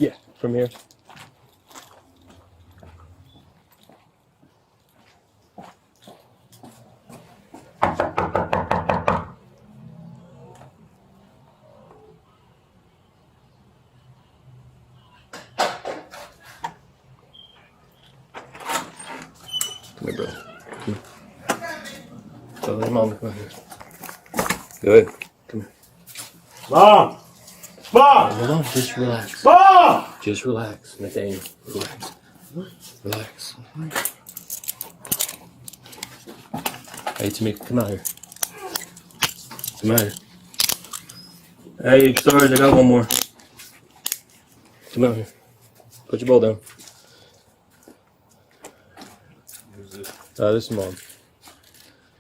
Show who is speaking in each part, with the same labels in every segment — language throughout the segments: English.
Speaker 1: Yeah, from here. Come here, brother. Come here. Tell your mom to come here. Good. Come here.
Speaker 2: Mom! Mom!
Speaker 1: Hold on, just relax.
Speaker 2: Mom!
Speaker 1: Just relax, Nathaniel. Relax. Relax. Hey, Tamika, come out here. Come out here. Hey, stars, I got one more. Come out here. Put your bowl down.
Speaker 2: Who's this?
Speaker 1: This is Mom.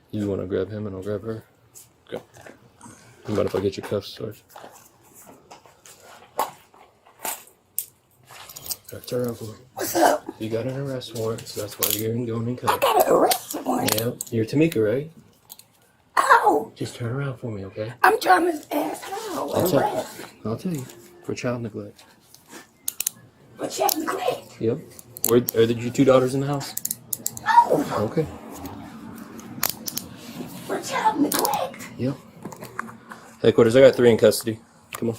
Speaker 1: You want to grab him and I'll grab her?
Speaker 2: Okay.
Speaker 1: How about if I get your cuffs, Sarge? Turn around for me.
Speaker 3: What's up?
Speaker 1: You got an arrest warrant, so that's why you're going in
Speaker 3: I
Speaker 1: cut.
Speaker 3: got an arrest warrant.
Speaker 1: Yeah, you're Tamika, right?
Speaker 3: Ow!
Speaker 1: Just turn around for me, okay?
Speaker 3: I'm trying to ask how.
Speaker 1: I'll tell you. For child neglect.
Speaker 3: For child neglect?
Speaker 1: Yep. Are your two daughters in the house?
Speaker 3: No.
Speaker 1: Okay.
Speaker 3: For child neglect?
Speaker 1: Yep. Headquarters, I got 3 in custody. Come on.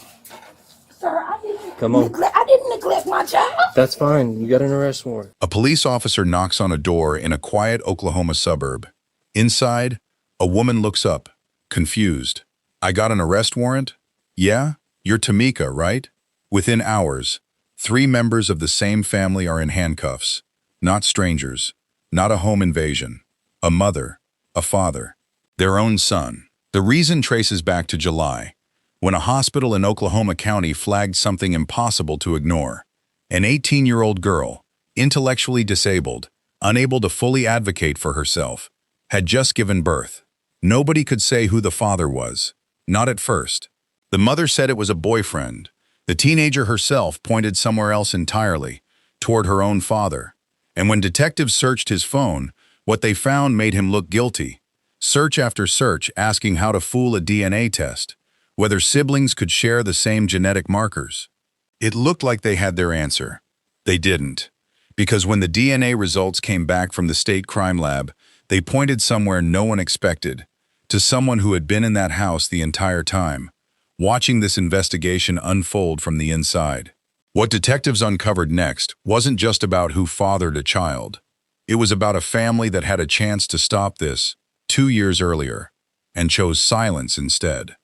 Speaker 3: Sir, I didn't
Speaker 1: Come on.
Speaker 3: I didn't neglect my child.
Speaker 1: That's fine. You got an arrest warrant.
Speaker 4: A police officer knocks on a door in a quiet Oklahoma suburb. Inside, a woman looks up, confused. I got an arrest warrant? Yeah? You're Tamika, right? Within hours, 3 members of the same family are in handcuffs. Not strangers. Not a home invasion. A mother. A father. Their own son. The reason traces back to July, when a hospital in Oklahoma County flagged something impossible to ignore. An 18-year-old girl, intellectually disabled, unable to fully advocate for herself, had just given birth. Nobody could say who the father was. Not at first. The mother said it was a boyfriend. The teenager herself pointed somewhere else entirely, toward her own father. And when detectives searched his phone, what they found made him look guilty. Search after search asking how to fool a DNA test, whether siblings could share the same genetic markers. It looked like they had their answer. They didn't. Because when the DNA results came back from the state crime lab, they pointed somewhere no one expected, to someone who had been in that house the entire time, watching this investigation unfold from the inside. What detectives uncovered next wasn't just about who fathered a child. It was about a family that had a chance to stop this 2 years earlier, and chose silence instead.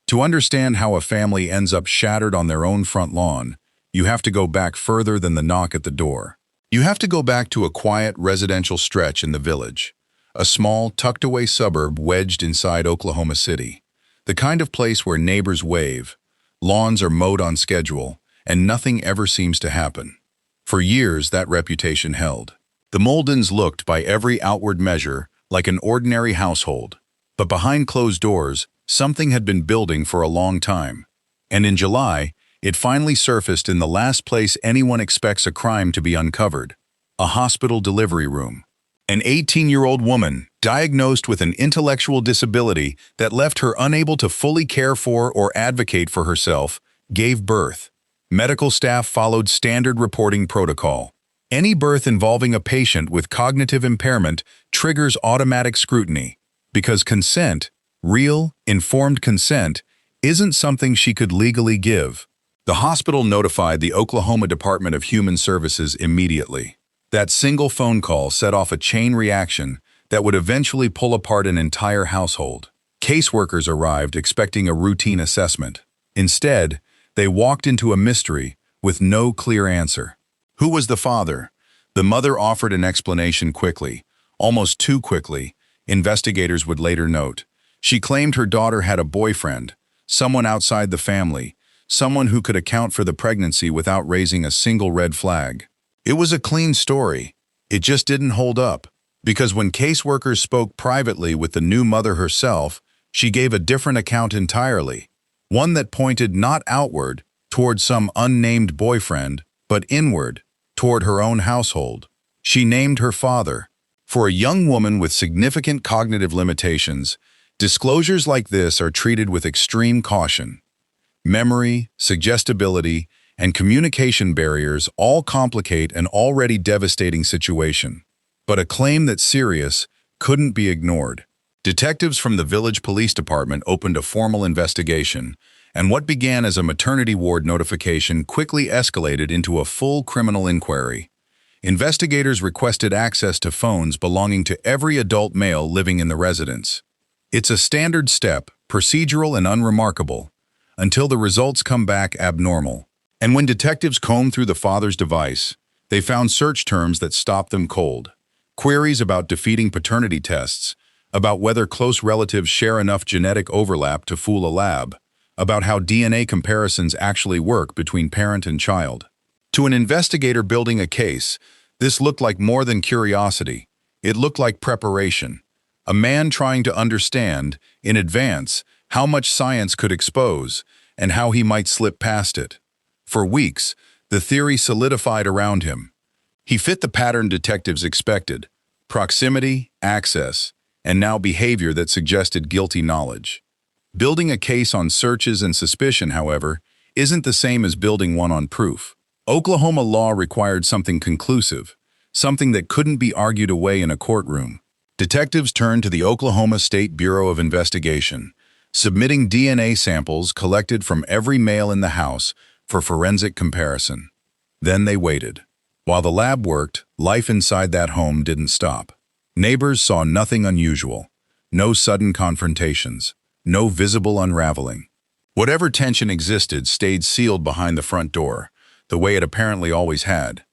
Speaker 4: To understand how a family ends up shattered on their own front lawn, you have to go back further than the knock at the door. You have to go back to a quiet residential stretch in the village, a small, tucked-away suburb wedged inside Oklahoma City, the kind of place where neighbors wave, lawns are mowed on schedule, and nothing ever seems to happen. For years, that reputation held. The Moldens looked, by every outward measure, like an ordinary household, but behind closed doors, something had been building for a long time. And in July, it finally surfaced in the last place anyone expects a crime to be uncovered, a hospital delivery room. An 18-year-old woman, diagnosed with an intellectual disability that left her unable to fully care for or advocate for herself, gave birth. Medical staff followed standard reporting protocol. Any birth involving a patient with cognitive impairment triggers automatic scrutiny, because consent, real, informed consent, isn't something she could legally give. The hospital notified the Oklahoma Department of Human Services immediately. That single phone call set off a chain reaction that would eventually pull apart an entire household. Caseworkers arrived expecting a routine assessment. Instead, they walked into a mystery with no clear answer. Who was the father? The mother offered an explanation quickly, almost too quickly, investigators would later note. She claimed her daughter had a boyfriend, someone outside the family, someone who could account for the pregnancy without raising a single red flag. It was a clean story. It just didn't hold up, because when caseworkers spoke privately with the new mother herself, she gave a different account entirely, one that pointed not outward, toward some unnamed boyfriend, but inward, toward her own household. She named her father. For a young woman with significant cognitive limitations, disclosures like this are treated with extreme caution. Memory, suggestibility, and communication barriers all complicate an already devastating situation. But a claim that's serious couldn't be ignored. Detectives from the village police department opened a formal investigation, and what began as a maternity ward notification quickly escalated into a full criminal inquiry. Investigators requested access to phones belonging to every adult male living in the residence. It's a standard step, procedural and unremarkable, until the results come back abnormal. And when detectives combed through the father's device, they found search terms that stopped them cold. Queries about defeating paternity tests, about whether close relatives share enough genetic overlap to fool a lab, about how DNA comparisons actually work between parent and child. To an investigator building a case, this looked like more than curiosity. It looked like preparation. A man trying to understand, in advance, how much science could expose and how he might slip past it. For weeks, the theory solidified around him. He fit the pattern detectives expected: proximity, access, and now behavior that suggested guilty knowledge. Building a case on searches and suspicion, however, isn't the same as building one on proof. Oklahoma law required something conclusive, something that couldn't be argued away in a courtroom. Detectives turned to the Oklahoma State Bureau of Investigation, submitting DNA samples collected from every male in the house for forensic comparison. Then they waited. While the lab worked, life inside that home didn't stop. Neighbors saw nothing unusual, no sudden confrontations, no visible unraveling. Whatever tension existed stayed sealed behind the front door, the way it apparently always had.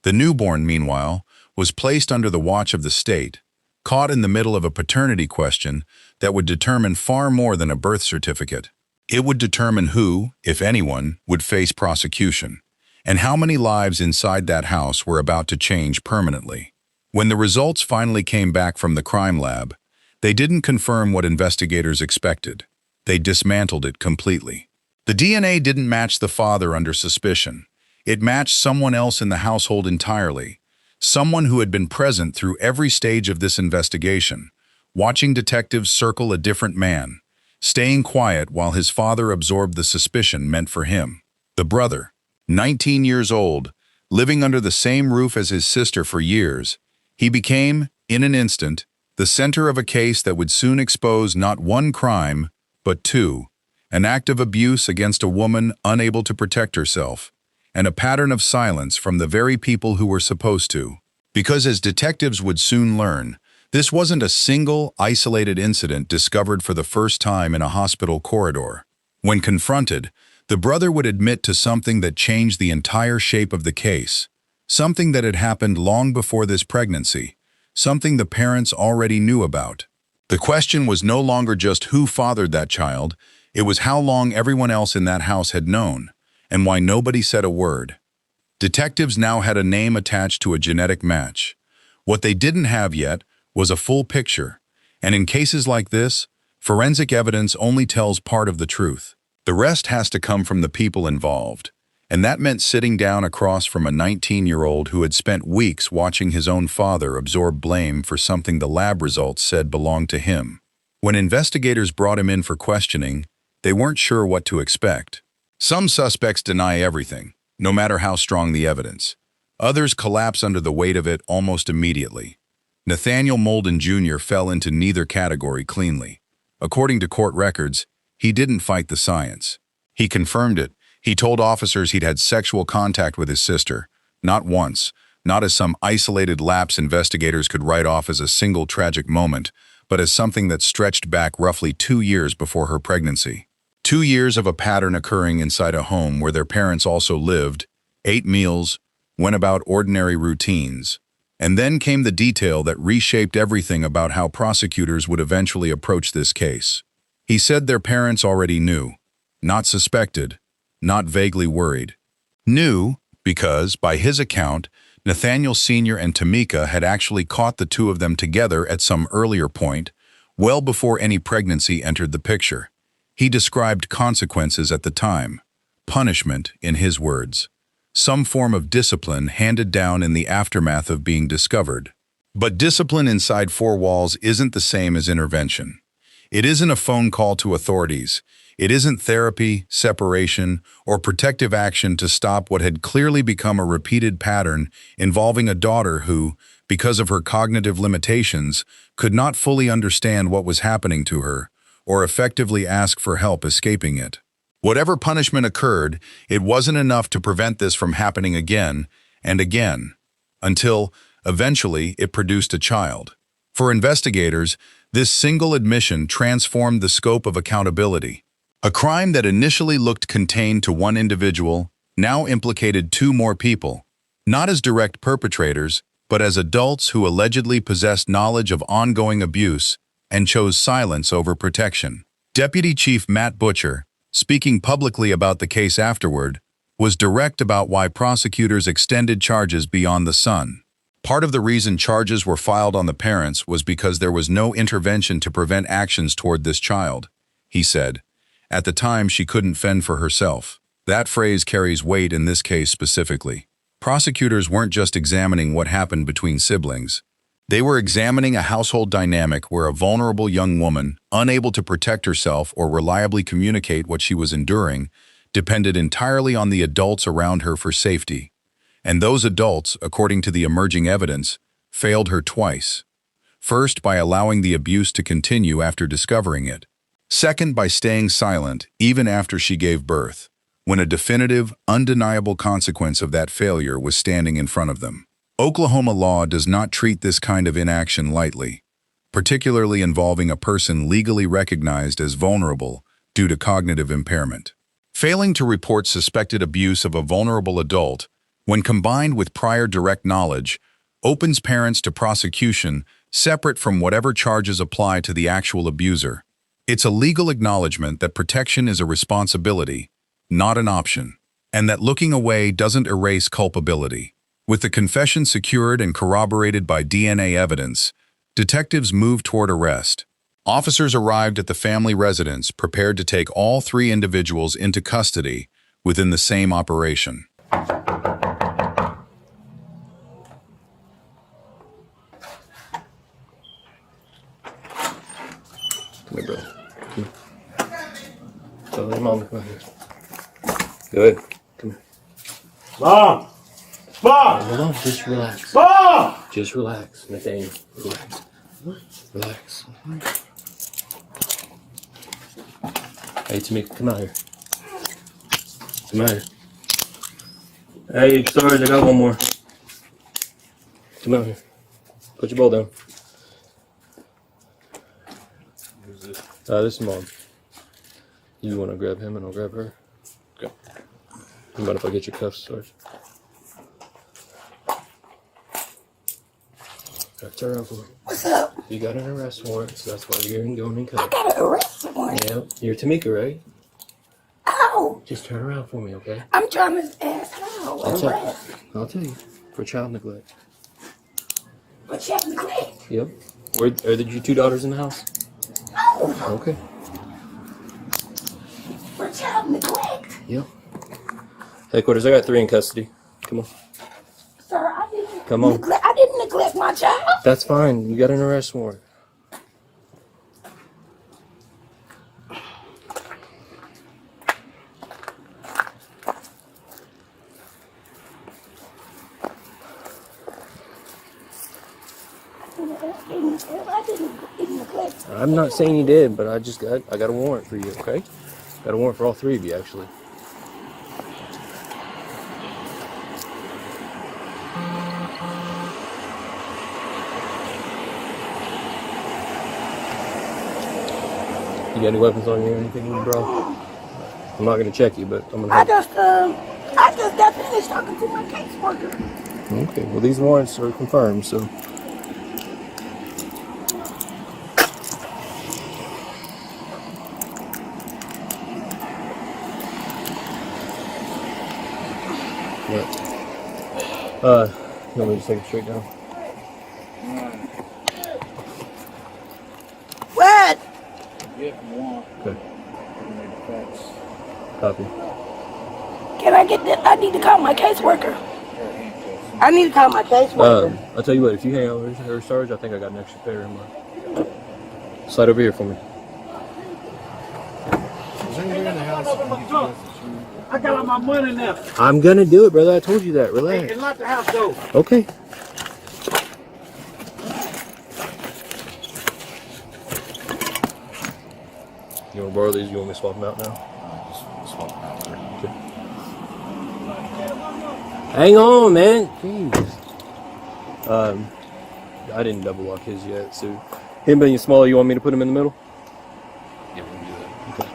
Speaker 4: The newborn, meanwhile, was placed under the watch of the state, caught in the middle of a paternity question that would determine far more than a birth certificate. It would determine who, if anyone, would face prosecution, and how many lives inside that house were about to change permanently. When the results finally came back from the crime lab, they didn't confirm what investigators expected. They dismantled it completely. The DNA didn't match the father under suspicion. It matched someone else in the household entirely, someone who had been present through every stage of this investigation, watching detectives circle a different man, staying quiet while his father absorbed the suspicion meant for him. The brother, 19 years old, living under the same roof as his sister for years, he became, in an instant, the center of a case that would soon expose not one crime, but two: an act of abuse against a woman unable to protect herself, and a pattern of silence from the very people who were supposed to. Because as detectives would soon learn, this wasn't a single, isolated incident discovered for the first time in a hospital corridor. When confronted, the brother would admit to something that changed the entire shape of the case, something that had happened long before this pregnancy, something the parents already knew about. The question was no longer just who fathered that child, it was how long everyone else in that house had known, and why nobody said a word. Detectives now had a name attached to a genetic match. What they didn't have yet was a full picture, and in cases like this, forensic evidence only tells part of the truth. The rest has to come from the people involved, and that meant sitting down across from a 19-year-old who had spent weeks watching his own father absorb blame for something the lab results said belonged to him. When investigators brought him in for questioning, they weren't sure what to expect. Some suspects deny everything, no matter how strong the evidence. Others collapse under the weight of it almost immediately. Nathaniel Molden Jr. fell into neither category cleanly. According to court records, he didn't fight the science. He confirmed it. He told officers he'd had sexual contact with his sister, not once, not as some isolated lapse investigators could write off as a single tragic moment, but as something that stretched back roughly 2 years before her pregnancy. 2 years of a pattern occurring inside a home where their parents also lived, ate meals, went about ordinary routines. And then came the detail that reshaped everything about how prosecutors would eventually approach this case. He said their parents already knew, not suspected, not vaguely worried. Knew because, by his account, Nathaniel Sr. and Tamika had actually caught the two of them together at some earlier point, well before any pregnancy entered the picture. He described consequences at the time, punishment in his words, some form of discipline handed down in the aftermath of being discovered. But discipline inside four walls isn't the same as intervention. It isn't a phone call to authorities. It isn't therapy, separation, or protective action to stop what had clearly become a repeated pattern involving a daughter who, because of her cognitive limitations, could not fully understand what was happening to her, or effectively ask for help escaping it. Whatever punishment occurred, it wasn't enough to prevent this from happening again and again, until, eventually, it produced a child. For investigators, this single admission transformed the scope of accountability. A crime that initially looked contained to one individual now implicated two more people, not as direct perpetrators, but as adults who allegedly possessed knowledge of ongoing abuse and chose silence over protection. Deputy Chief Matt Butcher, speaking publicly about the case afterward, was direct about why prosecutors extended charges beyond the son. Part of the reason charges were filed on the parents was because there was no intervention to prevent actions toward this child, he said. At the time, she couldn't fend for herself. That phrase carries weight in this case specifically. Prosecutors weren't just examining what happened between siblings. They were examining a household dynamic where a vulnerable young woman, unable to protect herself or reliably communicate what she was enduring, depended entirely on the adults around her for safety. And those adults, according to the emerging evidence, failed her twice. First, by allowing the abuse to continue after discovering it. Second, by staying silent even after she gave birth, when a definitive, undeniable consequence of that failure was standing in front of them. Oklahoma law does not treat this kind of inaction lightly, particularly involving a person legally recognized as vulnerable due to cognitive impairment. Failing to report suspected abuse of a vulnerable adult, when combined with prior direct knowledge, opens parents to prosecution separate from whatever charges apply to the actual abuser. It's a legal acknowledgement that protection is a responsibility, not an option, and that looking away doesn't erase culpability. With the confession secured and corroborated by DNA evidence, detectives moved toward arrest. Officers arrived at the family residence prepared to take all three individuals into custody within the same operation.
Speaker 1: Come here, brother. Come here. Tell your mom to come here. Good. Come here.
Speaker 2: Mom! Mom!
Speaker 1: Hold on, just relax.
Speaker 2: Mom!
Speaker 1: Just relax, Nathaniel. Relax. Relax. Hey, Tamika, come out here. Come out here. Hey, Sarge, I got one more. Come out here. Put your bowl down.
Speaker 2: Who's this?
Speaker 1: This is Mom. You want to grab him and I'll grab her?
Speaker 2: Okay.
Speaker 1: You mind if I get your cuffs, Sarge? Turn around for me.
Speaker 3: What's up?
Speaker 1: You got an arrest warrant, so that's why you're going in
Speaker 3: I
Speaker 1: cut.
Speaker 3: got an arrest warrant.
Speaker 1: Yeah, you're Tamika, right?
Speaker 3: Ow!
Speaker 1: Just turn around for me, okay?
Speaker 3: I'm trying to ask how.
Speaker 1: I'll tell you. For child neglect.
Speaker 3: But child neglect.
Speaker 1: Yep. Are there your two daughters in the house?
Speaker 3: No!
Speaker 1: Okay.
Speaker 3: For child neglect.
Speaker 1: Yep. Headquarters, I got 3 in custody. Come on.
Speaker 3: Sir, I didn't
Speaker 1: Come on.
Speaker 3: neglect. I didn't neglect my child.
Speaker 1: That's fine. You got an arrest warrant.
Speaker 3: I didn't neglect.
Speaker 1: I'm not saying you did, but I got a warrant for you, okay? Got a warrant for all 3 of you, actually. You got any weapons on you or anything, bro? I'm not gonna check you, but I'm gonna.
Speaker 3: I just got finished talking to my caseworker.
Speaker 1: Okay. Well, these warrants are confirmed, so. What? You want me to take it straight down?
Speaker 3: What?
Speaker 1: Okay. Copy.
Speaker 3: Can I get that? I need to call my caseworker. I need to call my caseworker.
Speaker 1: I'll tell you what, if you hang out with her, Sarge, I think I got an extra pair in mine. Slide over here for me.
Speaker 2: I got all my money now.
Speaker 1: I'm gonna do it, brother. I told you that. Relax.
Speaker 2: And lock the house door.
Speaker 1: Okay. You want to borrow these? You want me to swap them out now? Okay. Hang on, man. Jeez. I didn't double lock his yet, so him being smaller, you want me to put him in the middle?
Speaker 5: Yeah, we can do that.
Speaker 1: Okay.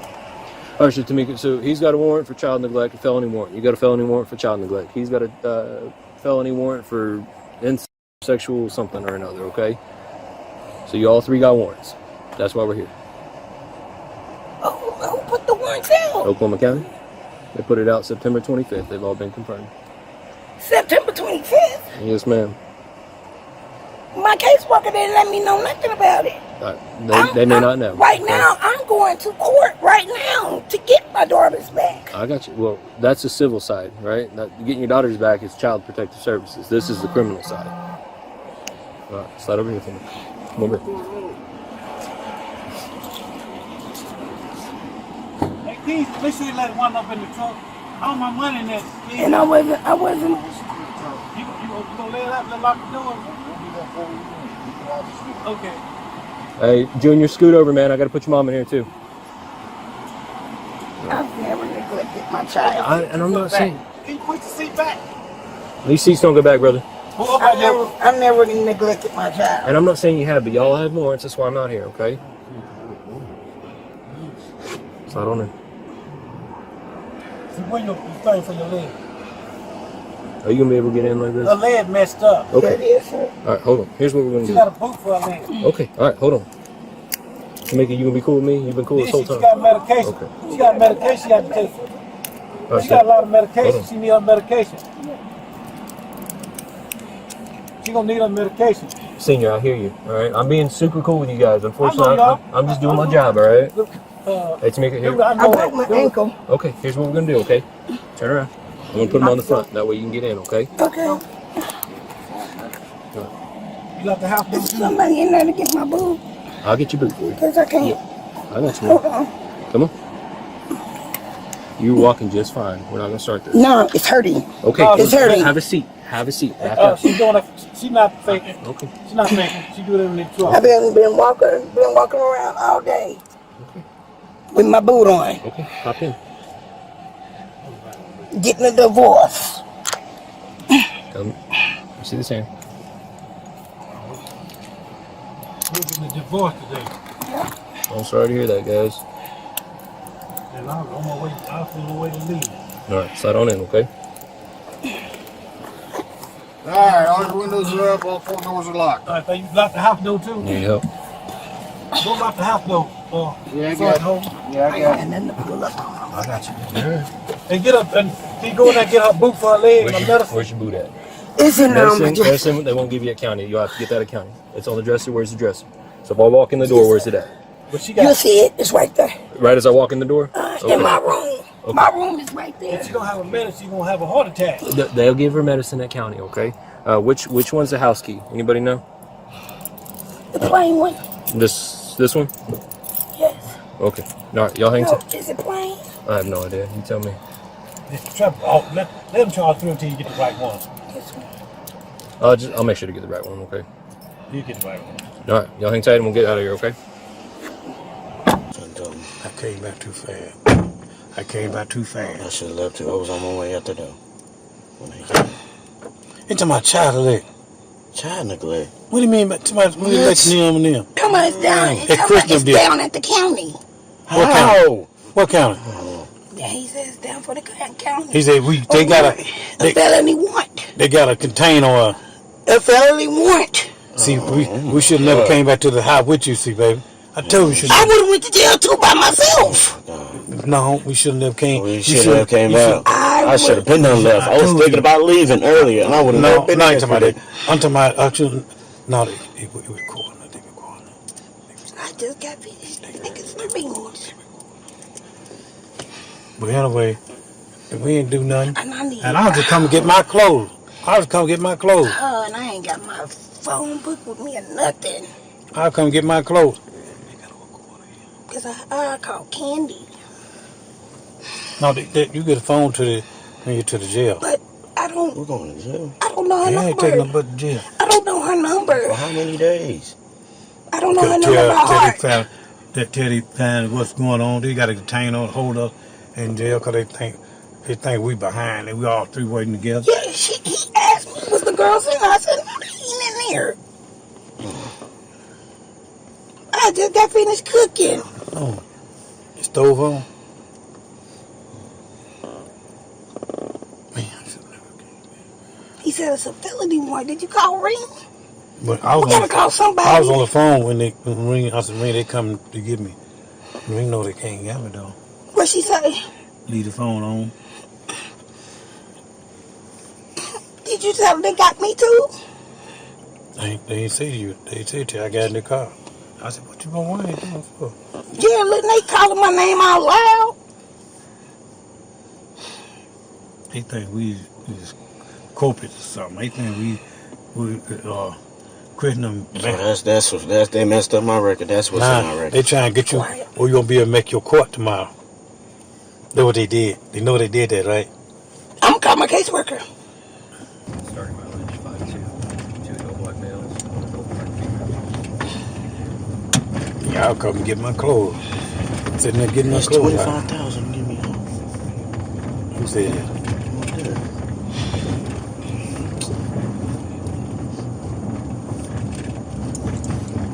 Speaker 1: All right, so Tamika, so he's got a warrant for child neglect, a felony warrant. You got a felony warrant for child neglect. He's got a felony warrant for incest, sexual something or another, okay? So you all three got warrants. That's why we're here.
Speaker 3: Oh, who put the warrants out?
Speaker 1: Oklahoma County. They put it out September 25th. They've all been confirmed.
Speaker 3: September 25th.
Speaker 1: Yes, ma'am.
Speaker 3: My caseworker didn't let me know nothing about it.
Speaker 1: They may not know.
Speaker 3: Right now, I'm going to court right now to get my daughters back.
Speaker 1: I got you. Well, that's the civil side, right? Getting your daughters back is Child Protective Services. This is the criminal side. All right, slide over here for me. Come over here.
Speaker 2: Hey, Keith, make sure you let one up in the trunk. All my money in there.
Speaker 3: And I wasn't.
Speaker 2: You gonna lay it up and lock the door? Okay.
Speaker 1: Hey, Junior, scoot over, man. I got to put your mom in here, too.
Speaker 3: I've never neglected my child.
Speaker 1: And I'm not saying...
Speaker 2: Can you push the seat back?
Speaker 1: These seats don't go back, brother.
Speaker 3: I've never neglected my child.
Speaker 1: And I'm not saying you have, but y'all have warrants. That's why I'm not here, okay? Slide on in.
Speaker 2: See, where your thing for your leg?
Speaker 1: Are you going to be able to get in like this?
Speaker 2: Her leg messed up.
Speaker 1: Okay.
Speaker 3: Yes, sir.
Speaker 1: All right, hold on. Here's what we're going to
Speaker 2: She
Speaker 1: do.
Speaker 2: got a boot for her leg.
Speaker 1: Okay, all right, hold on. Tamika, you going to be cool with me? You've been cool this whole
Speaker 2: She
Speaker 1: time.
Speaker 2: got medication.
Speaker 1: Okay.
Speaker 2: She got medication she got to take.
Speaker 1: All right,
Speaker 2: She got a lot of
Speaker 1: Hold
Speaker 2: medication.
Speaker 1: on.
Speaker 2: She need her medication. She gonna need her medication.
Speaker 1: Senior, I hear you, all right? I'm being super cool with you guys. Unfortunately,
Speaker 2: y'all.
Speaker 1: I'm just doing my job, all right? Hey, Tamika, here.
Speaker 3: I broke my ankle.
Speaker 1: Okay, here's what we're going to do, okay? Turn around. I'm going to put them on the front. That way you can get in, okay?
Speaker 3: Okay.
Speaker 2: You left the house door
Speaker 3: There's
Speaker 2: too?
Speaker 3: somebody in there to get my boob.
Speaker 1: I'll get your boot for you.
Speaker 3: Because I can't.
Speaker 1: I got you,
Speaker 3: Hold
Speaker 1: man.
Speaker 3: on.
Speaker 1: Come on. You're walking just fine. We're not going to start this.
Speaker 3: No, it's hurting.
Speaker 1: Okay,
Speaker 3: It's hurting.
Speaker 1: Have a seat. Have a seat. Back up.
Speaker 2: She's doing it. She's not faking.
Speaker 1: Okay.
Speaker 2: She's not faking. She do it in the truck.
Speaker 3: I've been walking around all day with my boot on,
Speaker 1: Okay, hop in.
Speaker 3: getting a divorce.
Speaker 1: Come. You see this hand?
Speaker 2: We're getting a divorce today.
Speaker 1: I'm sorry to hear that, guys.
Speaker 2: And I'm on my way. I'm on my way to leave.
Speaker 1: All right, slide on in, okay?
Speaker 6: Alright, all the windows are up, all 4 doors are locked.
Speaker 2: All right, so you locked the house door too?
Speaker 1: Need help?
Speaker 2: Go lock the house door.
Speaker 6: Yeah, I
Speaker 2: Sorry,
Speaker 6: got
Speaker 2: home.
Speaker 6: it. Yeah, I got it.
Speaker 3: And then the pull up.
Speaker 1: I got you.
Speaker 2: And get up and she go in there and get her boot for her leg and her medicine.
Speaker 1: Where's your boot at?
Speaker 3: It's in there on my dress.
Speaker 1: Medicine, they won't give you a county. You'll have to get that at county. It's on the dresser. Where's the dresser? So if I walk in the door, where's it at?
Speaker 2: But she
Speaker 3: You'll
Speaker 2: got.
Speaker 3: see it. It's right there.
Speaker 1: Right as I walk in the door?
Speaker 3: In my room.
Speaker 1: Okay.
Speaker 3: My room is right there.
Speaker 2: If she don't have a medicine, she gonna have a heart attack.
Speaker 1: They'll give her medicine at county, okay? Which one's the house key? Anybody know?
Speaker 3: The plain one.
Speaker 1: This one?
Speaker 3: Yes.
Speaker 1: Okay. All right, y'all hang
Speaker 3: No,
Speaker 1: tight.
Speaker 3: is it plain?
Speaker 1: I have no idea. You tell me.
Speaker 2: Let them charge through until you get the right one.
Speaker 3: This one.
Speaker 1: I'll make sure to get the right one, okay?
Speaker 2: You get the right one.
Speaker 1: All right, y'all hang tight and we'll get out of here, okay?
Speaker 7: I came back too fast. I should have left it. I was on my way out the door. When they came. It's my child neglect. Child neglect? What do you mean by somebody neglecting them and them?
Speaker 3: Come on, it's down.
Speaker 7: Hey, Christmas
Speaker 3: It's
Speaker 7: did.
Speaker 3: down at the county.
Speaker 7: What county? What county?
Speaker 3: Yeah, he says down for the county.
Speaker 7: He said they got
Speaker 3: a felony warrant.
Speaker 7: they got a container.
Speaker 3: A felony warrant.
Speaker 7: See, we should have never came back to the house with you. See, baby, I told you should.
Speaker 3: I would have went to jail too by myself.
Speaker 7: No, we should have never came.
Speaker 6: We should have came out. I should have been done left. I was
Speaker 7: told
Speaker 6: thinking
Speaker 7: you.
Speaker 6: about leaving earlier, and I would have
Speaker 7: No,
Speaker 6: never been
Speaker 7: no, I
Speaker 6: there
Speaker 7: ain't talking about
Speaker 6: today.
Speaker 7: that. I'm talking about actually. No, it was recording. I think recording.
Speaker 3: I just got finished. Niggas strange.
Speaker 7: But anyway, we ain't do nothing.
Speaker 3: And I need.
Speaker 7: And I was just come to get my clothes.
Speaker 3: and I ain't got my phone book with me or nothing.
Speaker 7: I'll come get my clothes.
Speaker 3: Because I called Candy.
Speaker 7: No, you get a phone when you to the jail.
Speaker 3: But I don't.
Speaker 8: We're going to jail.
Speaker 3: I don't know her
Speaker 7: You ain't taking
Speaker 3: number.
Speaker 7: them but to jail.
Speaker 3: I don't know her number.
Speaker 8: For how many days?
Speaker 3: I don't know her number by heart.
Speaker 7: Teddy found what's going on. They got to detain her, hold us in jail because they think we behind and we all three working together.
Speaker 3: Yeah, he asked me, was the girl in? I said, no, they ain't in there. I just got finished cooking.
Speaker 7: Oh, the stove on? Man,
Speaker 3: He said it's a felony warrant. Did you call Ring?
Speaker 7: but
Speaker 3: We gotta call somebody.
Speaker 7: I was on the phone when Ring. I said, Ring, they come to get me. Ring know they can't get me though.
Speaker 3: What she say?
Speaker 7: Leave the phone on.
Speaker 3: Did you tell them they got me too?
Speaker 7: They ain't say to you. They said to you, I got in the car. I said, what you gonna want to doing for?
Speaker 3: Yeah, look, they calling my name out loud.
Speaker 7: They think we is corporate or something. They think we quitting them.
Speaker 8: So that's they messed up my record. That's what's in my record.
Speaker 7: They trying to get you, or you gonna be able to make your court tomorrow. That's what they did. They know they did that, right?
Speaker 3: I'm gonna call my caseworker.
Speaker 1: Starting mileage 5.2. 2 adult black males, 1 adult black female.
Speaker 7: Yeah, I'll come and get my clothes. Sitting there getting my
Speaker 8: That's
Speaker 7: clothes.
Speaker 8: 25,000. Give me home.
Speaker 7: Who said that?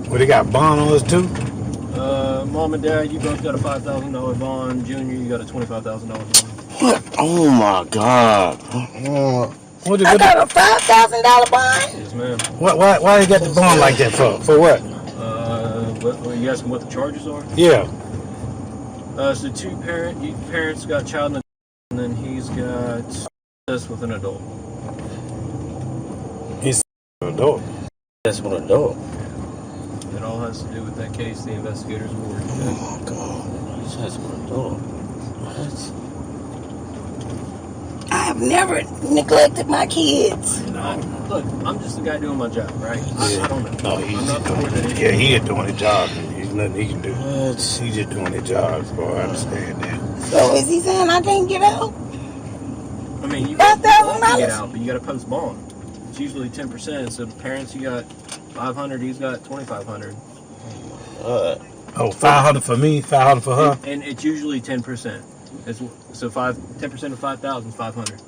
Speaker 7: Well, they got bond on us too?
Speaker 1: Mom and Dad, you both got a $5,000 bond. Junior, you got a $25,000 bond.
Speaker 8: Oh my God.
Speaker 3: I got a $5,000 bond.
Speaker 1: Yes, ma'am.
Speaker 7: Why they got the bond like that for? For what?
Speaker 1: Are you asking what the charges are?
Speaker 7: Yeah.
Speaker 1: So parents got child neglect, and then he's got this with an adult.
Speaker 7: He's an adult.
Speaker 8: That's what a dog.
Speaker 1: It all has to do with that case the investigators were working on.
Speaker 8: Oh my God. That's what a dog. What?
Speaker 3: I have never neglected my kids.
Speaker 1: Look, I'm just the guy doing my job, right? I don't know.
Speaker 7: No,
Speaker 1: I'm not the one that is.
Speaker 7: Yeah, he is doing his job. There's nothing he can do.
Speaker 8: What?
Speaker 7: He's just doing his job, as far as I understand that.
Speaker 3: So is he saying I can't get out?
Speaker 1: I mean, you
Speaker 3: $5,000?
Speaker 1: can get out, but you got to post bond. It's usually 10%. So parents, you got 500. He's got 2,500.
Speaker 7: Oh, 500 for me, 500 for her.
Speaker 1: And it's usually 10%. So 10% of 5,000 is 500.